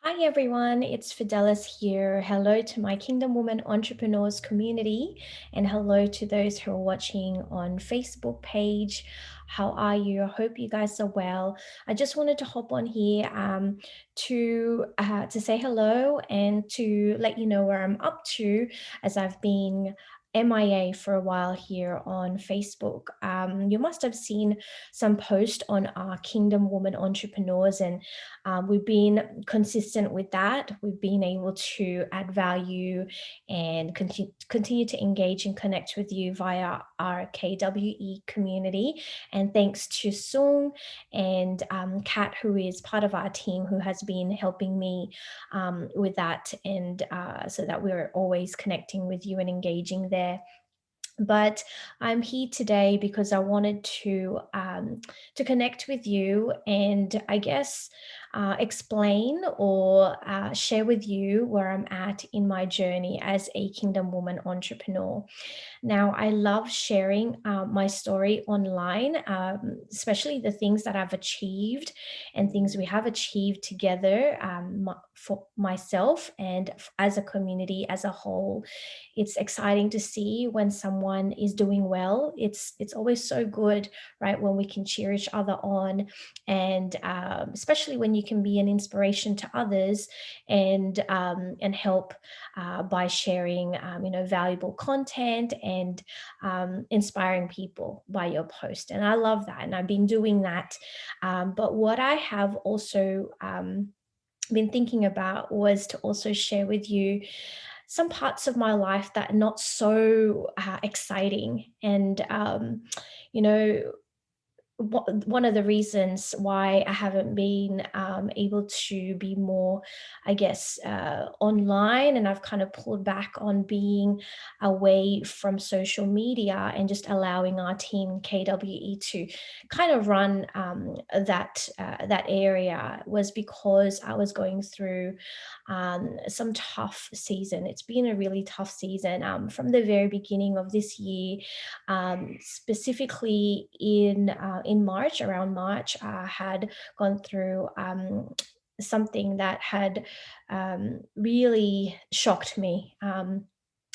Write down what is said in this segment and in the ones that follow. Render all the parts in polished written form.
Hi everyone, it's Fidelis here. Hello to my Kingdom Woman Entrepreneurs community, and hello to those who are watching on Facebook page. How are you? I hope you guys are well. I just wanted to hop on here to say hello and to let you know where I'm up to, as I've been MIA for a while here on Facebook. You must have seen some post on our Kingdom Woman Entrepreneurs, and we've been consistent with that. We've been able to add value and continue to engage and connect with you via our KWE community. And thanks to Sung and Kat, who is part of our team, who has been helping me with that, and so that we're always connecting with you and engaging there. But I'm here today because I wanted to connect with you, and I guess explain or share with you where I'm at in my journey as a Kingdom Woman entrepreneur. Now, I love sharing my story online, especially the things that I've achieved and things we have achieved together, for myself and as a community as a whole. It's exciting to see when someone is doing well. It's always so good, right, when we can cheer each other on, and especially when you can be an inspiration to others and help by sharing valuable content and inspiring people by your post. And I love that, and I've been doing that. But what I have also been thinking about was to also share with you some parts of my life that are not so exciting. And you know one of the reasons why I haven't been able to be more, I guess, online, and I've kind of pulled back on being away from social media and just allowing our team KWE to kind of run that area, was because I was going through some tough season. It's been a really tough season from the very beginning of this year, specifically in March. Around March, I had gone through something that had really shocked me. And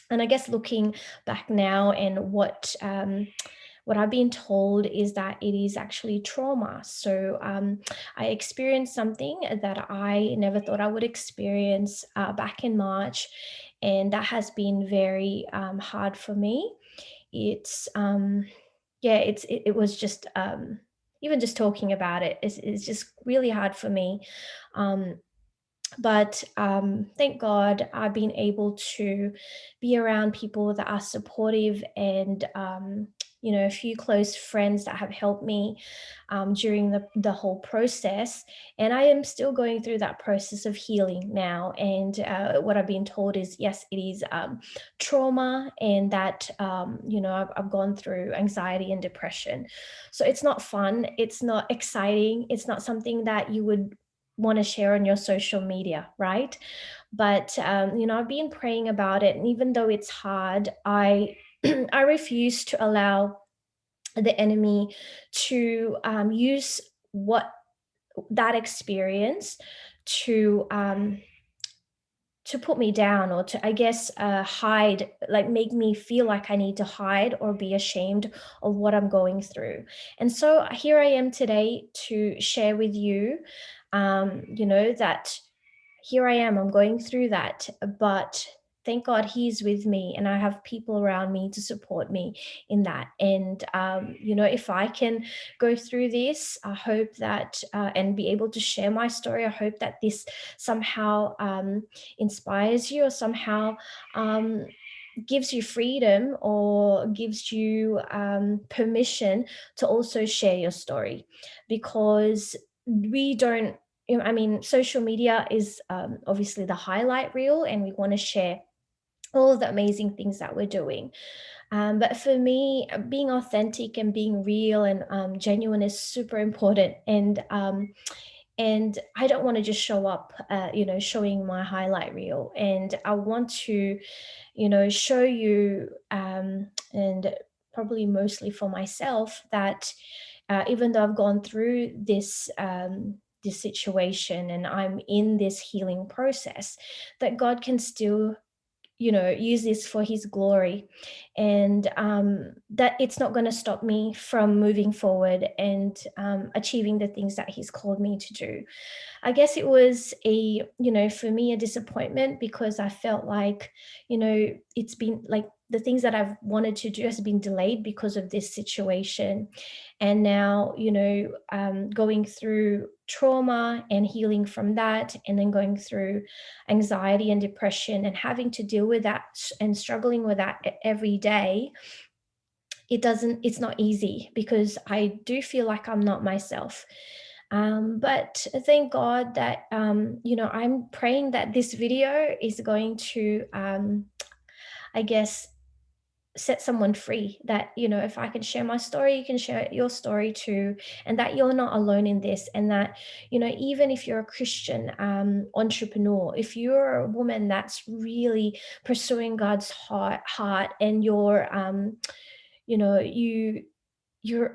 I guess looking back now, and what I've been told is that it is actually trauma. So I experienced something that I never thought I would experience back in March, and that has been very hard for me. It's yeah, it was just even just talking about it is just really hard for me. Um, but thank God I've been able to be around people that are supportive, and a few close friends that have helped me during the whole process. And I am still going through that process of healing now. And what I've been told is, yes, it is trauma, and that I've gone through anxiety and depression. So it's not fun, it's not exciting, it's not something that you would want to share on your social media, right? But I've been praying about it, and even though it's hard, I I refuse to allow the enemy to use what that experience to put me down, or to, I guess, hide, like make me feel like I need to hide or be ashamed of what I'm going through. And so here I am today to share with you, that here I am, I'm going through that, but thank God He's with me, and I have people around me to support me in that. And, if I can go through this, I hope that, and be able to share my story, I hope that this somehow inspires you, or somehow um, gives you freedom, or gives you permission to also share your story. Because we don't, I mean, social media is obviously the highlight reel, and we want to share all of the amazing things that we're doing. But for me, being authentic and being real and genuine is super important. And I don't want to just show up, showing my highlight reel. And I want to, show you, and probably mostly for myself, that even though I've gone through this this situation and I'm in this healing process, that God can still, use this for his glory, and that it's not going to stop me from moving forward and achieving the things that he's called me to do. I guess it was for me, a disappointment, because I felt like, it's been like the things that I've wanted to do has been delayed because of this situation. And now, going through trauma and healing from that, and then going through anxiety and depression and having to deal with that and struggling with that every day, it's not easy, because I do feel like I'm not myself. But thank God that, I'm praying that this video is going to, I guess, set someone free. That, if I can share my story, you can share your story too. And that you're not alone in this. And that, even if you're a Christian entrepreneur, if you're a woman that's really pursuing God's heart, and you're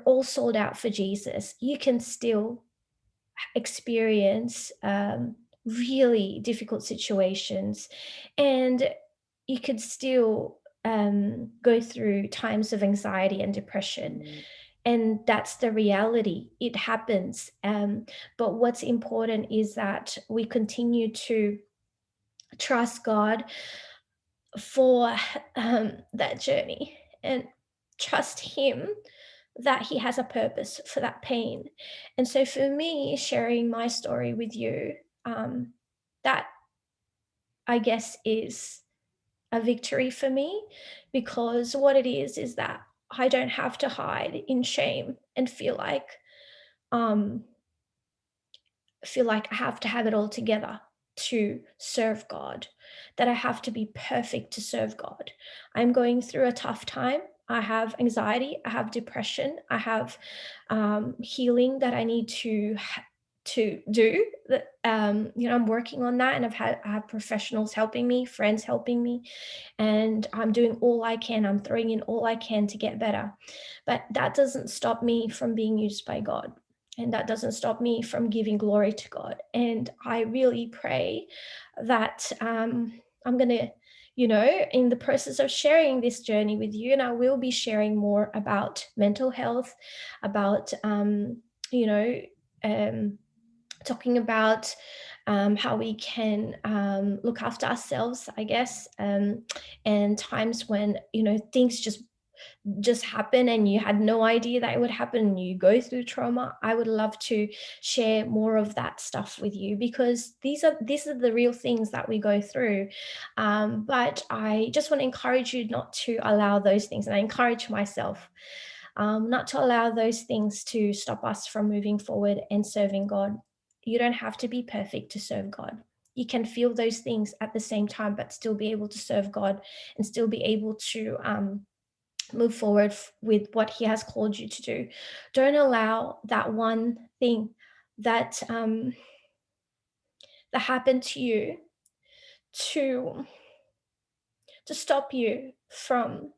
all sold out for Jesus, you can still experience really difficult situations, and you could still go through times of anxiety and depression. And that's the reality. It happens. But what's important is that we continue to trust God for that journey, and trust Him that He has a purpose for that pain. And so, for me, sharing my story with you, that, I guess, is a victory for me, because what it is that I don't have to hide in shame and um, feel like I have to have it all together to serve God, that I have to be perfect to serve God. I'm going through a tough time. I have anxiety, I have depression, I have healing that I need to do. That I'm working on that, and I have professionals helping me, friends helping me, and I'm doing all I can. I'm throwing in all I can to get better. But that doesn't stop me from being used by God. And that doesn't stop me from giving glory to God. And I really pray that I'm going to, in the process of sharing this journey with you, and I will be sharing more about mental health, about, you know, um, talking about how we can look after ourselves, I guess, and times when, things just happen and you had no idea that it would happen, and you go through trauma. I would love to share more of that stuff with you, because these are the real things that we go through. But I just want to encourage you not to allow those things, and I encourage myself not to allow those things to stop us from moving forward and serving God. You don't have to be perfect to serve God. You can feel those things at the same time, but still be able to serve God, and still be able to move forward with what He has called you to do. Don't allow that one thing that that happened to you to stop you from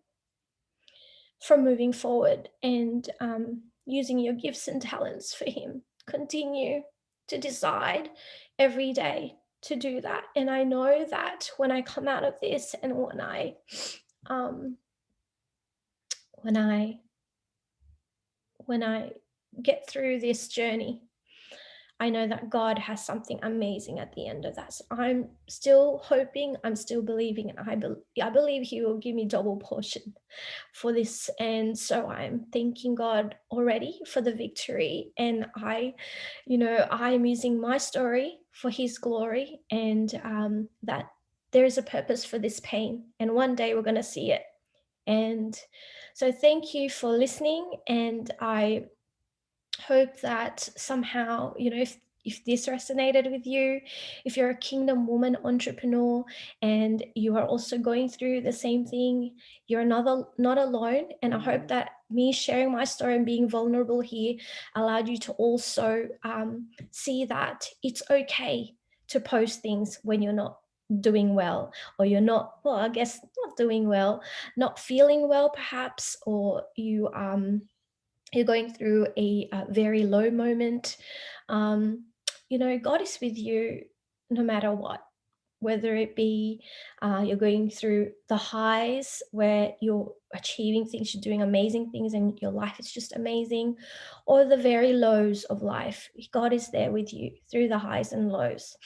moving forward and using your gifts and talents for Him. Continue to decide every day to do that. And I know that when I come out of this, and um, when I when I get through this journey, I know that God has something amazing at the end of that. So I'm still hoping, I'm still believing, and I believe He will give me double portion for this. And so I'm thanking God already for the victory. And I'm using my story for His glory, and that there is a purpose for this pain. And one day we're going to see it. And so thank you for listening. And I hope that somehow, if this resonated with you, if you're a kingdom woman entrepreneur and you are also going through the same thing, you're not alone. And I hope that me sharing my story and being vulnerable here allowed you to also see that it's okay to post things when you're not doing well, or you're not, well, I guess not doing well, not feeling well perhaps, or you're going through a very low moment. God is with you no matter what, whether it be you're going through the highs where you're achieving things, you're doing amazing things, and your life is just amazing, or the very lows of life. God is there with you through the highs and lows.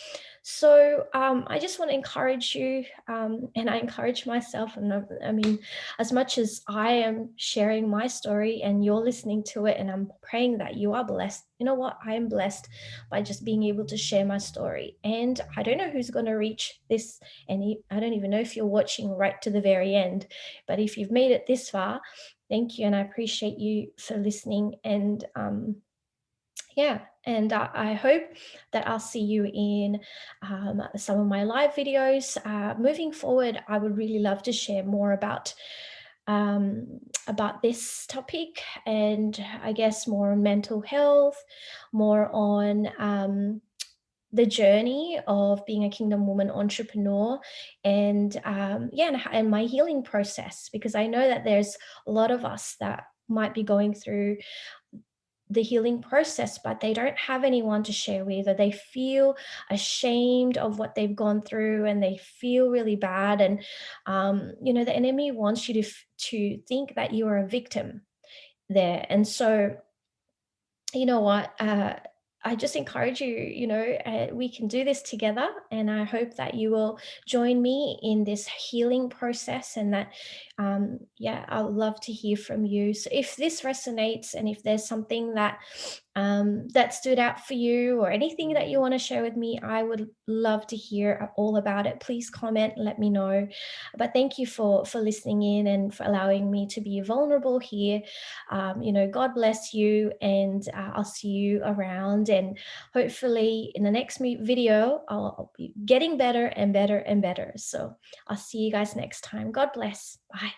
So I just want to encourage you, and I encourage myself. And I mean, as much as I am sharing my story and you're listening to it, and I'm praying that you are blessed, you know what? I am blessed by just being able to share my story. And I don't know who's going to reach this, and I don't even know if you're watching right to the very end, but if you've made it this far, thank you. And I appreciate you for listening. And yeah, and I hope that I'll see you in some of my live videos. Moving forward, I would really love to share more about this topic, and I guess more on mental health, more on the journey of being a Kingdom Woman entrepreneur, and yeah, and my healing process, because I know that there's a lot of us that might be going through the healing process, but they don't have anyone to share with, or they feel ashamed of what they've gone through, and they feel really bad. And the enemy wants you to think that you are a victim there. And so, you know what? I just encourage you, we can do this together. And I hope that you will join me in this healing process, and that, yeah, I would love to hear from you. So if this resonates, and if there's something that stood out for you, or anything that you want to share with me, I would love to hear all about it. Please comment, let me know. But thank you for listening in, and for allowing me to be vulnerable here. God bless you, and I'll see you around. And hopefully, in the next video, I'll be getting better and better and better. So I'll see you guys next time. God bless. Bye.